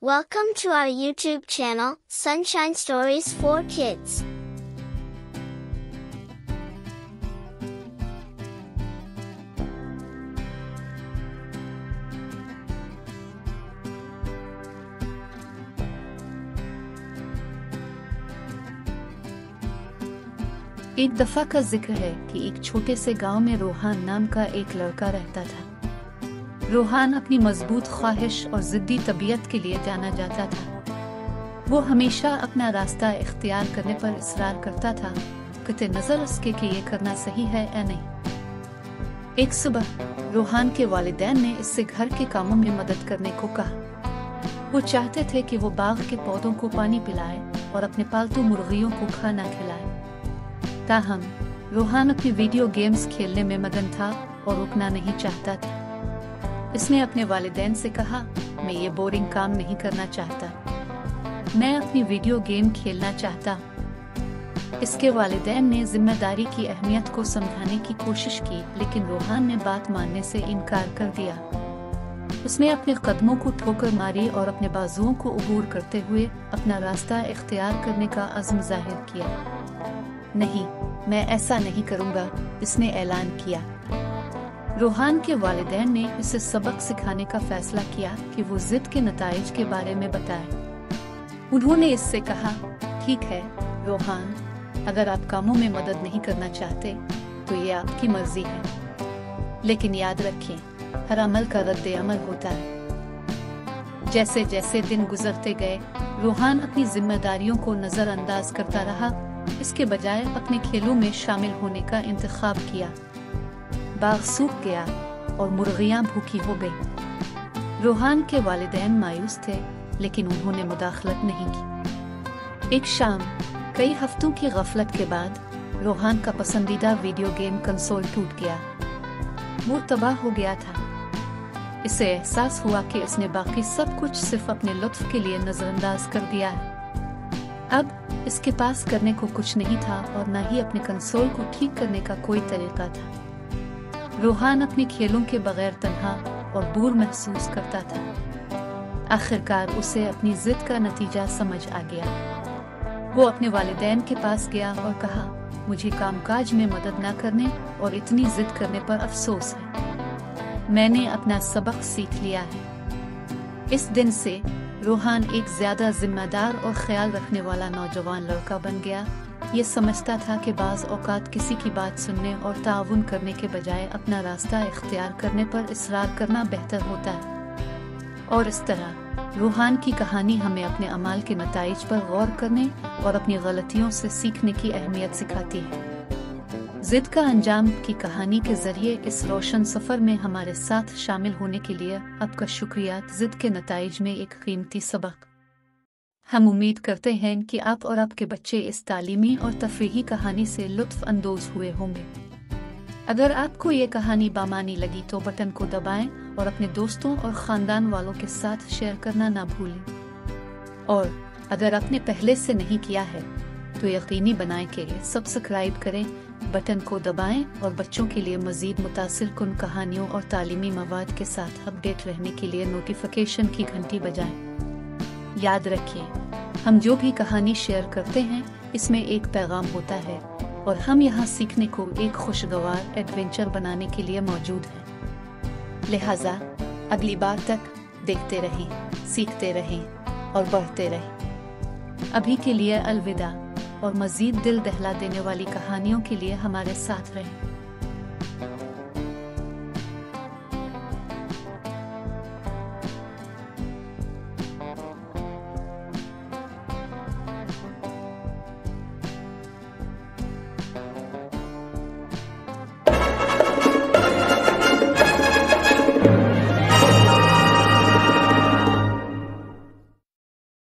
Welcome to our YouTube channel, Sunshine Stories for Kids. एक दफा का जिक्र है कि एक छोटे से गांव में रोहान नाम का एक लड़का रहता था। रोहान अपनी मजबूत ख्वाहिश और जिद्दी तबीयत के लिए जाना जाता था। वो हमेशा अपना रास्ता इख्तियार करने पर इसरार करता था, कते नजर उसके कि ये करना सही है या नहीं। एक सुबह रोहान के वालिदैन ने इससे घर के कामों में मदद करने को कहा। वो चाहते थे कि वो बाग के पौधों को पानी पिलाए और अपने पालतू मुर्गियों को खाना खिलाए। ताहम रोहान अपनी वीडियो गेम्स खेलने में मगन था और रुकना नहीं चाहता था। इसने अपने वालिदैन से कहा, मैं ये बोरिंग काम नहीं करना चाहता, मैं अपनी वीडियो गेम खेलना चाहता। इसके वालिदैन ने जिम्मेदारी की अहमियत को समझाने की कोशिश की, लेकिन रोहान ने बात मानने से इनकार कर दिया। उसने अपने कदमों को ठोकर मारी और अपने बाजुओं को उबूर करते हुए अपना रास्ता इख्तियार करने का अज़्म जाहिर किया। नहीं, मैं ऐसा नहीं करूंगा, इसने ऐलान किया। रोहान के वालिदैन ने इसे सबक सिखाने का फैसला किया कि वो जिद के नताइज के बारे में बताए। उन्होंने इससे कहा, ठीक है रोहान, अगर आप कामों में मदद नहीं करना चाहते तो ये आपकी मर्जी है, लेकिन याद रखें, हर अमल का रद्द अमल होता है। जैसे जैसे दिन गुजरते गए, रोहान अपनी जिम्मेदारियों को नजरअंदाज करता रहा, इसके बजाय अपने खेलों में शामिल होने का इंतखाब किया। बाग सूख गया और मुर्गियां भूखी हो गई। रोहान के वालिदैन मायूस थे, लेकिन उन्होंने मुदाखलत नहीं की। एक शाम कई हफ्तों की गफलत के बाद रोहान का पसंदीदा वीडियो गेम कंसोल टूट गया। वो तबाह हो गया था। इसे एहसास हुआ कि इसने बाकी सब कुछ सिर्फ अपने लुत्फ के लिए नजरअंदाज कर दिया है। अब इसके पास करने को कुछ नहीं था और न ही अपने कंसोल को ठीक करने का कोई तरीका था। रोहान अपने खेलों के बगैर तन्हा और दूर महसूस करता था। आखिरकार उसे अपनी जिद का नतीजा समझ आ गया। वो अपने वालिदैन के पास गया और कहा, मुझे कामकाज में मदद न करने और इतनी जिद करने पर अफसोस है। मैंने अपना सबक सीख लिया है। इस दिन से रोहान एक ज्यादा जिम्मेदार और ख्याल रखने वाला नौजवान लड़का बन गया। ये समझता था कि बाज़ औक़ात किसी की बात सुनने और ताउन करने के बजाय अपना रास्ता इख्तियार करने पर इसरार करना बेहतर होता है। और इस तरह रोहान की कहानी हमें अपने अमाल के नताइज पर गौर करने और अपनी गलतियों से सीखने की अहमियत सिखाती है। जिद का अंजाम की कहानी के जरिए इस रोशन सफर में हमारे साथ शामिल होने के लिए आपका शुक्रिया। जिद के नताइज में एक कीमती सबक। हम उम्मीद करते हैं कि आप और आपके बच्चे इस तालीमी और तफरीही कहानी से लुत्फ अंदोज हुए होंगे। अगर आपको ये कहानी बामानी लगी तो बटन को दबाएं और अपने दोस्तों और ख़ानदान वालों के साथ शेयर करना ना भूलें। और अगर आपने पहले से नहीं किया है तो यकीनी बनाएं कि सब्सक्राइब करें, बटन को दबाएं और बच्चों के लिए मज़ीद मुतासिर-कुन कहानियों और तालीमी मवाद के साथ अपडेट रहने के लिए नोटिफिकेशन की घंटी बजाएं। याद रखिए, हम जो भी कहानी शेयर करते हैं इसमें एक पैगाम होता है और हम यहाँ सीखने को एक खुशगवार एडवेंचर बनाने के लिए मौजूद हैं। लिहाजा अगली बार तक देखते रहें, सीखते रहें और बढ़ते रहें। अभी के लिए अलविदा और मज़ीद दिल दहला देने वाली कहानियों के लिए हमारे साथ रहें।